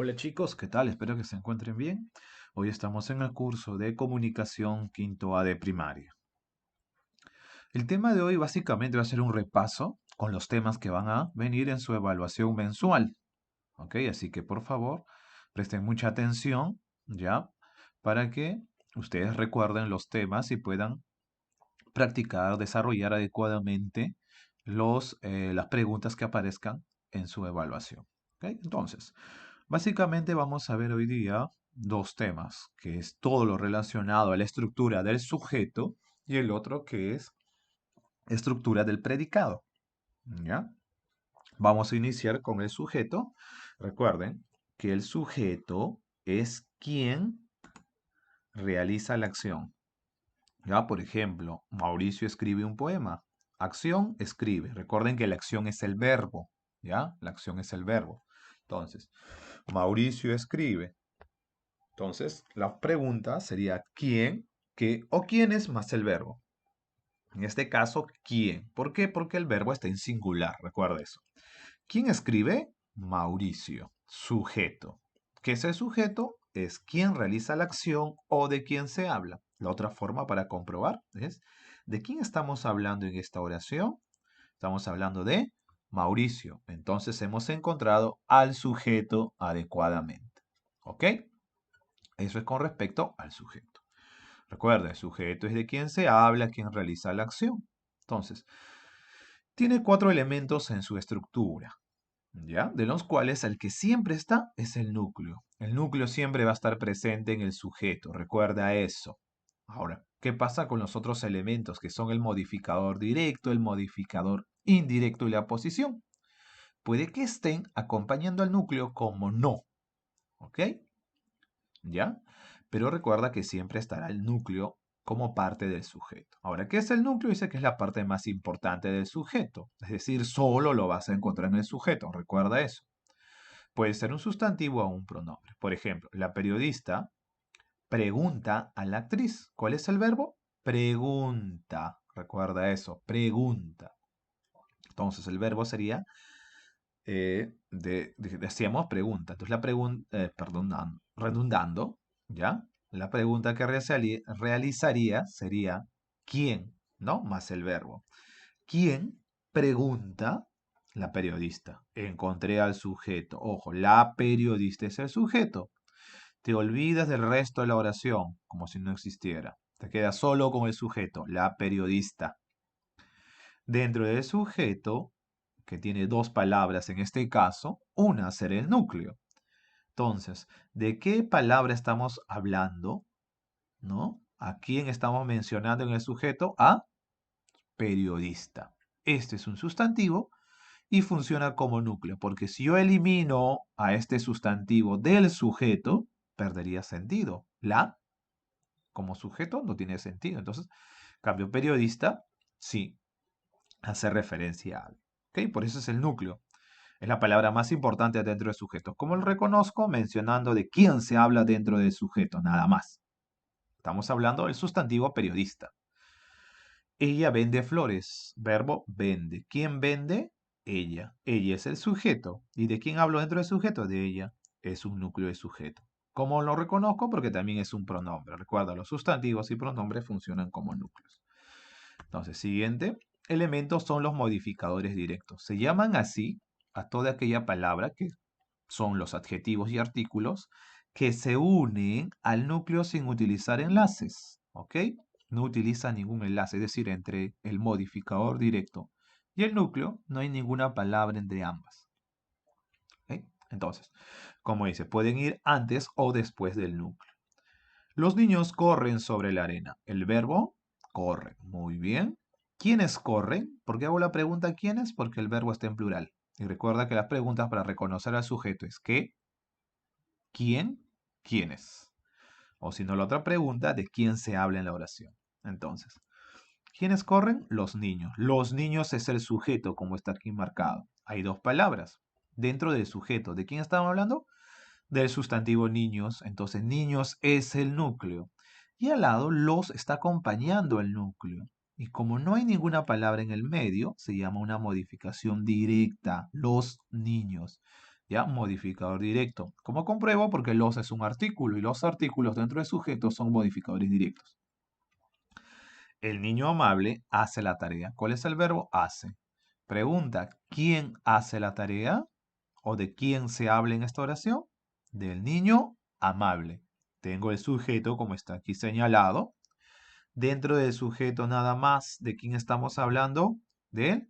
Hola chicos, ¿qué tal? Espero que se encuentren bien. Hoy estamos en el curso de comunicación quinto A de primaria. El tema de hoy básicamente va a ser un repaso con los temas que van a venir en su evaluación mensual. ¿Ok? Así que por favor, presten mucha atención, ¿ya? Para que ustedes recuerden los temas y puedan practicar, desarrollar adecuadamente las preguntas que aparezcan en su evaluación. ¿Ok? Entonces, básicamente vamos a ver hoy día dos temas, que es todo lo relacionado a la estructura del sujeto y el otro que es estructura del predicado. ¿Ya? Vamos a iniciar con el sujeto. Recuerden que el sujeto es quien realiza la acción. Ya, por ejemplo, Mauricio escribe un poema. Acción, escribe. Recuerden que la acción es el verbo. ¿Ya? La acción es el verbo. Entonces, Mauricio escribe. Entonces, la pregunta sería ¿quién, qué o quién es más el verbo? En este caso, ¿quién? ¿Por qué? Porque el verbo está en singular, recuerda eso. ¿Quién escribe? Mauricio, sujeto. ¿Qué es el sujeto? Es quien realiza la acción o de quién se habla. La otra forma para comprobar es ¿de quién estamos hablando en esta oración? Estamos hablando de Mauricio. Entonces hemos encontrado al sujeto adecuadamente. ¿Ok? Eso es con respecto al sujeto. Recuerda, el sujeto es de quien se habla, quien realiza la acción. Entonces, tiene cuatro elementos en su estructura, ¿ya? De los cuales el que siempre está es el núcleo. El núcleo siempre va a estar presente en el sujeto, recuerda eso. Ahora, ¿qué pasa con los otros elementos que son el modificador directo, el modificador indirecto y la posición? Puede que estén acompañando al núcleo como no, ¿ok? ¿Ya? Pero recuerda que siempre estará el núcleo como parte del sujeto. Ahora, ¿qué es el núcleo? Dice que es la parte más importante del sujeto. Es decir, solo lo vas a encontrar en el sujeto. Recuerda eso. Puede ser un sustantivo o un pronombre. Por ejemplo, la periodista pregunta a la actriz. ¿Cuál es el verbo? Pregunta. Recuerda eso. Pregunta. Entonces, el verbo sería, decíamos pregunta. Entonces, la pregunta, perdón, redundando, ¿ya? La pregunta que realizaría sería ¿quién? ¿No? Más el verbo. ¿Quién pregunta? La periodista. Encontré al sujeto. Ojo, la periodista es el sujeto. Te olvidas del resto de la oración, como si no existiera. Te quedas solo con el sujeto, la periodista. Dentro del sujeto, que tiene dos palabras en este caso, una será el núcleo. Entonces, ¿de qué palabra estamos hablando? ¿No? ¿A quién estamos mencionando en el sujeto? A periodista. Este es un sustantivo y funciona como núcleo, porque si yo elimino a este sustantivo del sujeto, perdería sentido. La como sujeto no tiene sentido. Entonces, cambio periodista, sí, hace referencia a algo. ¿Ok? Por eso es el núcleo. Es la palabra más importante dentro del sujeto. ¿Cómo lo reconozco? Mencionando de quién se habla dentro del sujeto, nada más. Estamos hablando del sustantivo periodista. Ella vende flores. Verbo vende. ¿Quién vende? Ella. Ella es el sujeto. ¿Y de quién hablo dentro del sujeto? De ella. Es un núcleo de sujeto. ¿Cómo lo reconozco? Porque también es un pronombre. Recuerda, los sustantivos y pronombres funcionan como núcleos. Entonces, siguiente elemento son los modificadores directos. Se llaman así a toda aquella palabra que son los adjetivos y artículos que se unen al núcleo sin utilizar enlaces. ¿Ok? No utiliza ningún enlace, es decir, entre el modificador directo y el núcleo no hay ninguna palabra entre ambas. ¿Ok? Entonces, como dice, pueden ir antes o después del núcleo. Los niños corren sobre la arena. El verbo corre. Muy bien. ¿Quiénes corren? ¿Por qué hago la pregunta quiénes? Porque el verbo está en plural. Y recuerda que las preguntas para reconocer al sujeto es ¿qué? ¿Quién? ¿Quiénes? O si no, la otra pregunta de quién se habla en la oración. Entonces, ¿quiénes corren? Los niños. Los niños es el sujeto, como está aquí marcado. Hay dos palabras dentro del sujeto. ¿De quién estamos hablando? Del sustantivo niños. Entonces, niños es el núcleo. Y al lado, los está acompañando el núcleo. Y como no hay ninguna palabra en el medio, se llama una modificación directa. Los niños. ¿Ya? Modificador directo. ¿Cómo compruebo? Porque los es un artículo y los artículos dentro de sujetos son modificadores directos. El niño amable hace la tarea. ¿Cuál es el verbo? Hace. Pregunta, ¿quién hace la tarea? ¿O de quién se habla en esta oración? Del niño amable. Tengo el sujeto como está aquí señalado. Dentro del sujeto nada más, ¿de quién estamos hablando? Del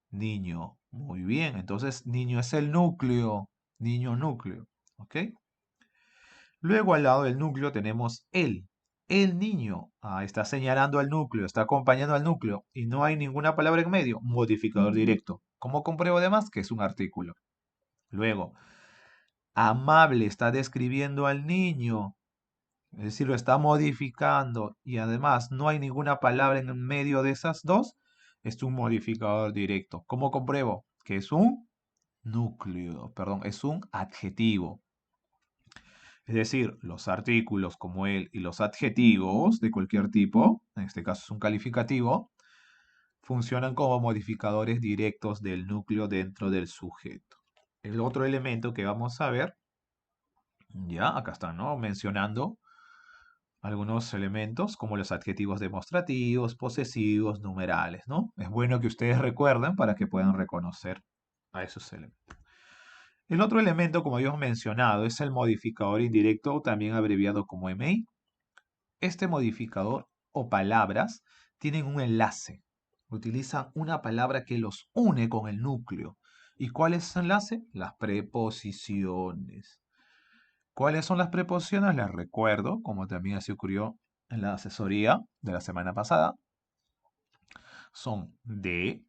niño. Muy bien, entonces niño es el núcleo. Niño núcleo. ¿Ok? Luego al lado del núcleo tenemos el. El niño. Ah, está señalando al núcleo, está acompañando al núcleo y no hay ninguna palabra en medio. Modificador directo. ¿Cómo compruebo además que es un artículo? Luego, amable está describiendo al niño. Es decir, lo está modificando y además no hay ninguna palabra en medio de esas dos. Es un modificador directo. ¿Cómo compruebo? Que es un núcleo, perdón, es un adjetivo. Es decir, los artículos como el y los adjetivos de cualquier tipo, en este caso es un calificativo, funcionan como modificadores directos del núcleo dentro del sujeto. El otro elemento que vamos a ver, ya acá están, ¿no? Mencionando algunos elementos como los adjetivos demostrativos, posesivos, numerales, ¿no? Es bueno que ustedes recuerden para que puedan reconocer a esos elementos. El otro elemento, como habíamos mencionado, es el modificador indirecto, también abreviado como MI. Este modificador o palabras tienen un enlace. Utilizan una palabra que los une con el núcleo. ¿Y cuál es ese enlace? Las preposiciones. ¿Cuáles son las preposiciones? Les recuerdo, como también así ocurrió en la asesoría de la semana pasada. Son de,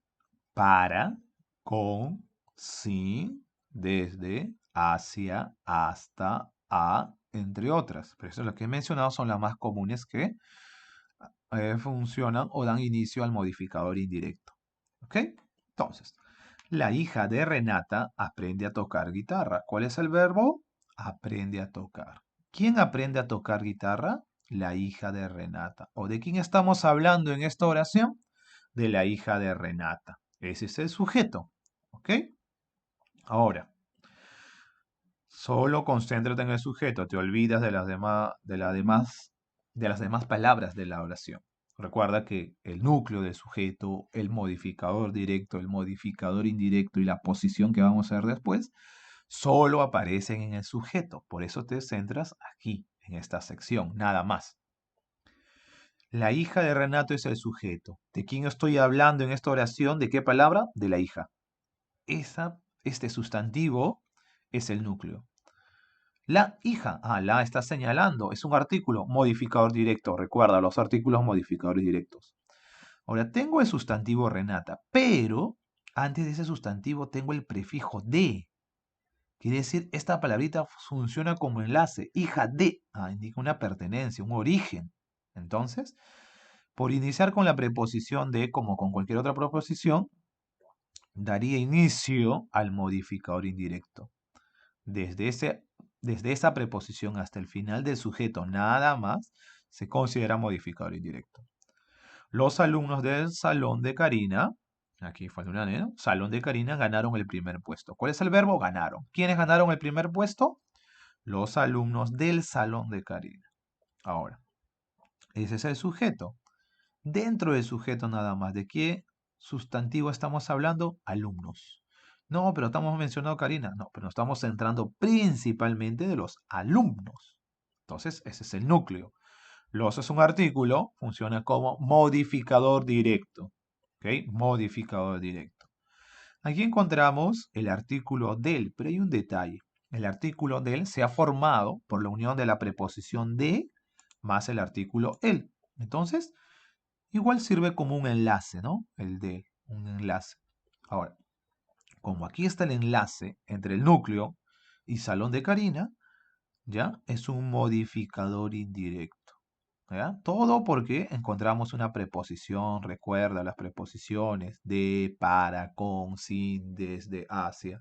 para, con, sin, desde, hacia, hasta, a, entre otras. Pero eso es lo que he mencionado son las más comunes que funcionan o dan inicio al modificador indirecto. ¿Ok? Entonces, la hija de Renata aprende a tocar guitarra. ¿Cuál es el verbo? Aprende a tocar. ¿Quién aprende a tocar guitarra? La hija de Renata. ¿O de quién estamos hablando en esta oración? De la hija de Renata. Ese es el sujeto. ¿Ok? Ahora, solo concéntrate en el sujeto. Te olvidas de las demás palabras de la oración. Recuerda que el núcleo del sujeto, el modificador directo, el modificador indirecto y la posición que vamos a ver después, solo aparecen en el sujeto. Por eso te centras aquí, en esta sección, nada más. La hija de Renato es el sujeto. ¿De quién estoy hablando en esta oración? ¿De qué palabra? De la hija. Este sustantivo es el núcleo. La hija, la está señalando, es un artículo, modificador directo. Recuerda, los artículos modificadores directos. Ahora, tengo el sustantivo Renata, pero antes de ese sustantivo tengo el prefijo de. Quiere decir, esta palabrita funciona como enlace. Hija de, indica una pertenencia, un origen. Entonces, por iniciar con la preposición de, como con cualquier otra preposición, daría inicio al modificador indirecto. Desde esa preposición hasta el final del sujeto nada más se considera modificador indirecto. Los alumnos del salón de Karina, aquí falta una N, ¿no? Salón de Karina ganaron el primer puesto. ¿Cuál es el verbo? Ganaron. ¿Quiénes ganaron el primer puesto? Los alumnos del salón de Karina. Ahora, ese es el sujeto. Dentro del sujeto nada más, ¿de qué sustantivo estamos hablando? Alumnos. No, pero estamos mencionando a Karina. No, pero nos estamos centrando principalmente de los alumnos. Entonces, ese es el núcleo. Los es un artículo, funciona como modificador directo. ¿Ok? Modificador directo. Aquí encontramos el artículo del, pero hay un detalle. El artículo del se ha formado por la unión de la preposición de más el artículo el. Entonces, igual sirve como un enlace, ¿no? El de, un enlace. Ahora, como aquí está el enlace entre el núcleo y salón de Karina, ¿ya? Es un modificador indirecto. ¿Ya? Todo porque encontramos una preposición, recuerda las preposiciones de, para, con, sin, desde, hacia,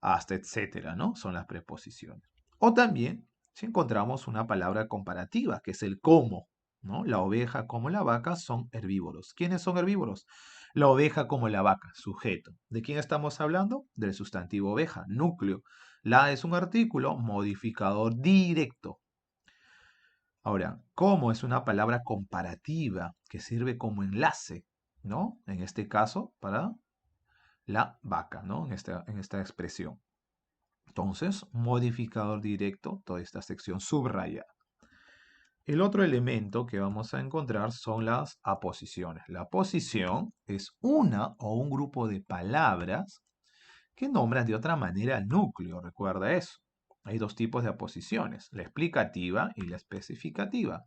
hasta, etcétera, ¿no? Son las preposiciones. O también si encontramos una palabra comparativa, que es el como, ¿no? La oveja como la vaca son herbívoros. ¿Quiénes son herbívoros? La oveja como la vaca, sujeto. ¿De quién estamos hablando? Del sustantivo oveja, núcleo. La es un artículo, modificador directo. Ahora, como es una palabra comparativa que sirve como enlace, ¿no? En este caso, para la vaca, ¿no? En esta expresión. Entonces, modificador directo, toda esta sección subraya. El otro elemento que vamos a encontrar son las aposiciones. La aposición es una o un grupo de palabras que nombran de otra manera el núcleo, recuerda eso. Hay dos tipos de aposiciones, la explicativa y la especificativa.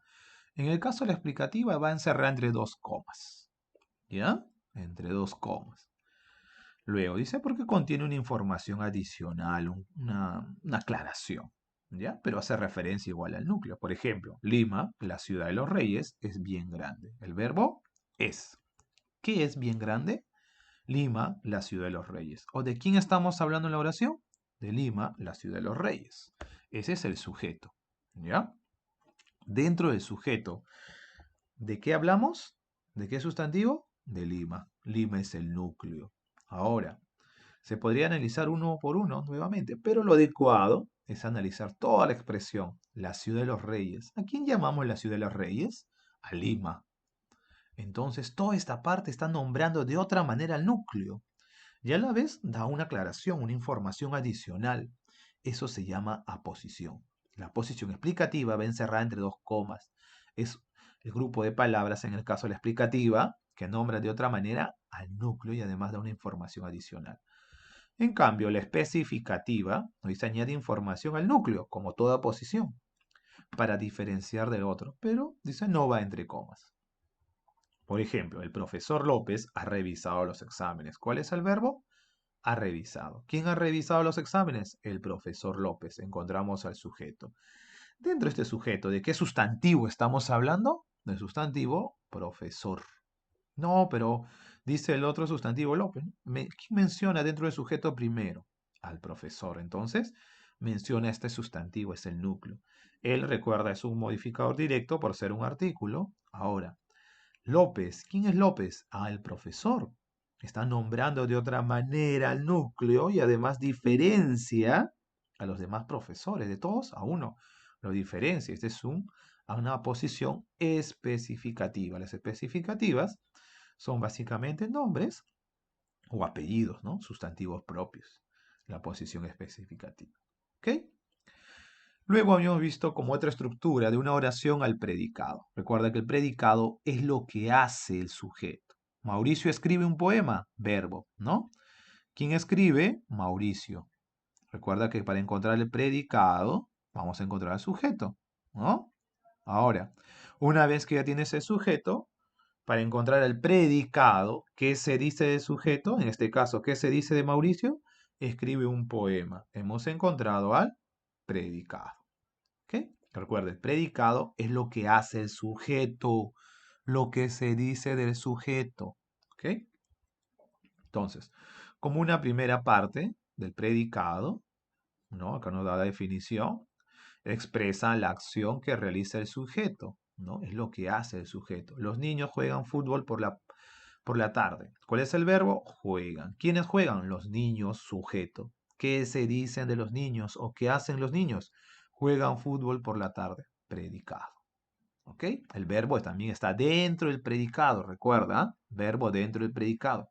En el caso de la explicativa va a encerrar entre dos comas, ¿ya? Entre dos comas. Luego dice porque contiene una información adicional, una aclaración, ¿ya? Pero hace referencia igual al núcleo. Por ejemplo, Lima, la ciudad de los reyes, es bien grande. El verbo es. ¿Qué es bien grande? Lima, la ciudad de los reyes. ¿O de quién estamos hablando en la oración? De Lima, la ciudad de los reyes. Ese es el sujeto, ¿ya? Dentro del sujeto, ¿de qué hablamos? ¿De qué sustantivo? De Lima. Lima es el núcleo. Ahora, se podría analizar uno por uno nuevamente, pero lo adecuado es analizar toda la expresión, la ciudad de los reyes. ¿A quién llamamos la ciudad de los reyes? A Lima. Entonces, toda esta parte está nombrando de otra manera al núcleo. Y a la vez da una aclaración, una información adicional. Eso se llama aposición. La aposición explicativa va encerrada entre dos comas. Es el grupo de palabras, en el caso de la explicativa, que nombra de otra manera al núcleo y además da una información adicional. En cambio, la especificativa nos dice añade información al núcleo, como toda posición, para diferenciar del otro, pero dice no va entre comas. Por ejemplo, el profesor López ha revisado los exámenes. ¿Cuál es el verbo? Ha revisado. ¿Quién ha revisado los exámenes? El profesor López. Encontramos al sujeto. Dentro de este sujeto, ¿de qué sustantivo estamos hablando? Del sustantivo profesor. No, pero dice el otro sustantivo López, ¿no? ¿Quién menciona dentro del sujeto primero? Al profesor. Entonces, menciona este sustantivo, es el núcleo. Él, recuerda, es un modificador directo por ser un artículo. Ahora, López. ¿Quién es López? Ah, el profesor. Está nombrando de otra manera al núcleo y además diferencia a los demás profesores, de todos a uno. Lo diferencia. Este es una posición especificativa. Las especificativas son básicamente nombres o apellidos, ¿no? Sustantivos propios. La posición especificativa. ¿Ok? Luego habíamos visto como otra estructura de una oración al predicado. Recuerda que el predicado es lo que hace el sujeto. Mauricio escribe un poema, verbo, ¿no? ¿Quién escribe? Mauricio. Recuerda que para encontrar el predicado vamos a encontrar al sujeto, ¿no? Ahora, una vez que ya tienes el sujeto, para encontrar el predicado, ¿qué se dice del sujeto? En este caso, ¿qué se dice de Mauricio? Escribe un poema. Hemos encontrado al predicado. ¿Ok? Recuerda, el predicado es lo que hace el sujeto, lo que se dice del sujeto. ¿Ok? Entonces, como una primera parte del predicado, ¿no? Acá nos da la definición, expresa la acción que realiza el sujeto, ¿no? Es lo que hace el sujeto. Los niños juegan fútbol por la tarde. ¿Cuál es el verbo? Juegan. ¿Quiénes juegan? Los niños, sujeto. ¿Qué se dicen de los niños o qué hacen los niños? Juegan fútbol por la tarde. Predicado. ¿Ok? El verbo también está dentro del predicado, recuerda, verbo dentro del predicado.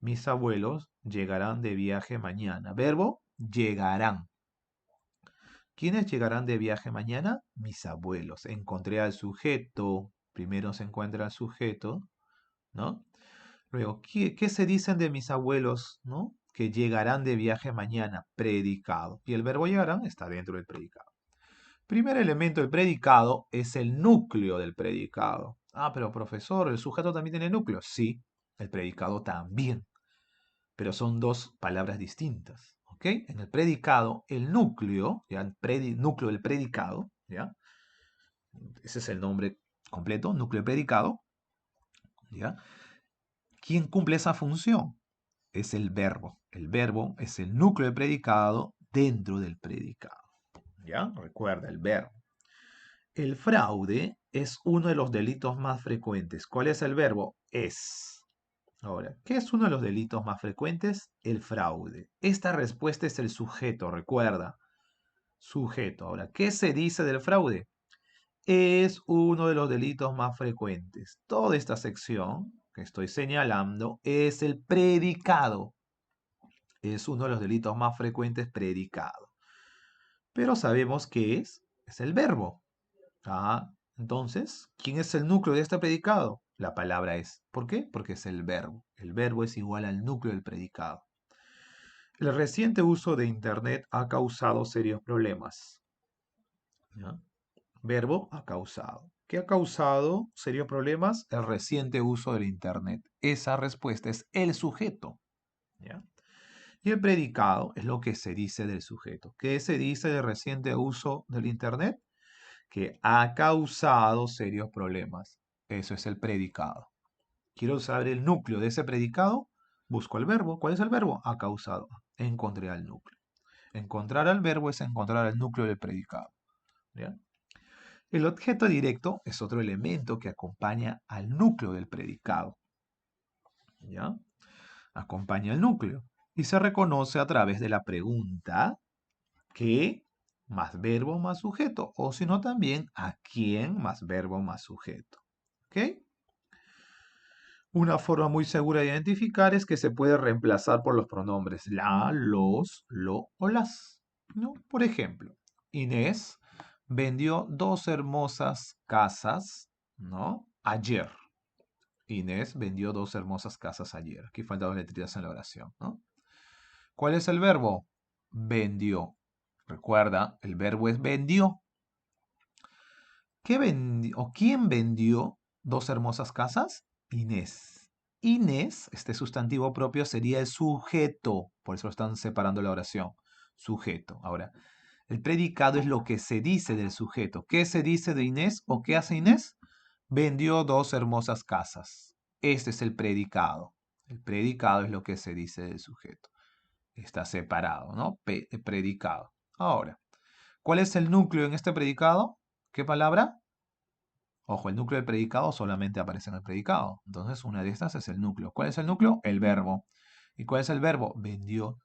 Mis abuelos llegarán de viaje mañana. Verbo, llegarán. ¿Quiénes llegarán de viaje mañana? Mis abuelos. Encontré al sujeto. Primero se encuentra el sujeto, ¿no? Luego, ¿qué se dicen de mis abuelos, ¿no? Que llegarán de viaje mañana. Predicado. Y el verbo llegarán está dentro del predicado. Primer elemento del predicado es el núcleo del predicado. Ah, pero profesor, ¿el sujeto también tiene núcleo? Sí, el predicado también. Pero son dos palabras distintas. ¿Ok? En el predicado, el núcleo, ¿ya? Núcleo del predicado, ¿ya? Ese es el nombre completo, núcleo del predicado, ¿ya? ¿Quién cumple esa función? Es el verbo. El verbo es el núcleo del predicado dentro del predicado. ¿Ya? Recuerda el verbo. El fraude es uno de los delitos más frecuentes. ¿Cuál es el verbo? Es. Ahora, ¿qué es uno de los delitos más frecuentes? El fraude. Esta respuesta es el sujeto, recuerda. Sujeto. Ahora, ¿qué se dice del fraude? Es uno de los delitos más frecuentes. Toda esta sección que estoy señalando es el predicado. Es uno de los delitos más frecuentes, predicado. Pero sabemos que es el verbo. Entonces, ¿quién es el núcleo de este predicado? La palabra es. ¿Por qué? Porque es el verbo. El verbo es igual al núcleo del predicado. El reciente uso de Internet ha causado serios problemas. ¿Ya? Verbo ha causado. ¿Qué ha causado serios problemas? El reciente uso del Internet. Esa respuesta es el sujeto. ¿Ya? Y el predicado es lo que se dice del sujeto. ¿Qué se dice del reciente uso del Internet? Que ha causado serios problemas. Eso es el predicado. Quiero saber el núcleo de ese predicado. Busco el verbo. ¿Cuál es el verbo? Ha causado. Encontré al núcleo. Encontrar al verbo es encontrar el núcleo del predicado. ¿Ya? El objeto directo es otro elemento que acompaña al núcleo del predicado. ¿Ya? Acompaña al núcleo. Y se reconoce a través de la pregunta ¿qué? Más verbo más sujeto. O si no también a quién más verbo más sujeto. ¿Ok? Una forma muy segura de identificar es que se puede reemplazar por los pronombres la, los, lo o las. ¿No? Por ejemplo, Inés vendió 2 hermosas casas, ¿no? Ayer. Inés vendió 2 hermosas casas ayer. Aquí faltan 2 letritas en la oración, ¿no? ¿Cuál es el verbo? Vendió. Recuerda, el verbo es vendió. ¿Qué vendió o quién vendió 2 hermosas casas? Inés. Inés, este sustantivo propio sería el sujeto. Por eso lo están separando la oración. Sujeto. Ahora, el predicado es lo que se dice del sujeto. ¿Qué se dice de Inés o qué hace Inés? Vendió 2 hermosas casas. Este es el predicado. El predicado es lo que se dice del sujeto. Está separado, ¿no? Predicado. Ahora, ¿cuál es el núcleo en este predicado? ¿Qué palabra? Ojo, el núcleo del predicado solamente aparece en el predicado. Entonces, una de estas es el núcleo. ¿Cuál es el núcleo? El verbo. ¿Y cuál es el verbo? Vendió.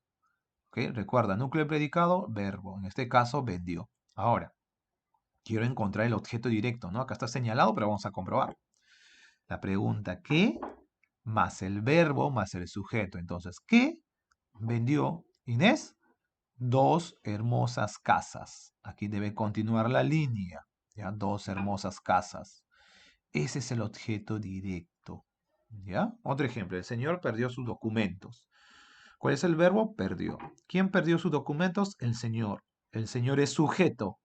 ¿Ok? Recuerda, núcleo del predicado, verbo. En este caso, vendió. Ahora, quiero encontrar el objeto directo, ¿no? Acá está señalado, pero vamos a comprobar. La pregunta, ¿qué? Más el verbo, más el sujeto. Entonces, ¿qué vendió Inés? 2 hermosas casas. Aquí debe continuar la línea. ¿Ya? 2 hermosas casas. Ese es el objeto directo. ¿Ya? Otro ejemplo. El señor perdió sus documentos. ¿Cuál es el verbo? Perdió. ¿Quién perdió sus documentos? El señor. El señor es sujeto.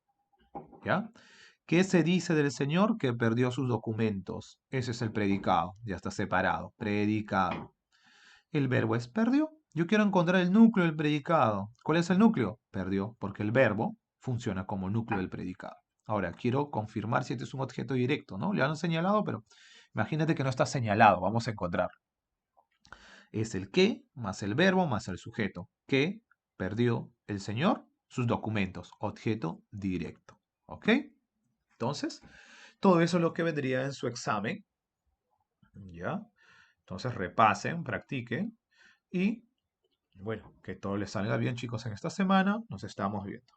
¿Ya? ¿Qué se dice del señor que perdió sus documentos? Ese es el predicado. Ya está separado. Predicado. El verbo es perdió. Yo quiero encontrar el núcleo del predicado. ¿Cuál es el núcleo? Perdió, porque el verbo funciona como núcleo del predicado. Ahora, quiero confirmar si este es un objeto directo, ¿no? Le han señalado, pero imagínate que no está señalado. Vamos a encontrar. Es el qué más el verbo más el sujeto. ¿Qué perdió el señor? Sus documentos. Objeto directo. ¿Ok? Entonces, todo eso es lo que vendría en su examen. ¿Ya? Entonces, repasen, practiquen y bueno, que todo les salga bien, chicos, en esta semana. Nos estamos viendo.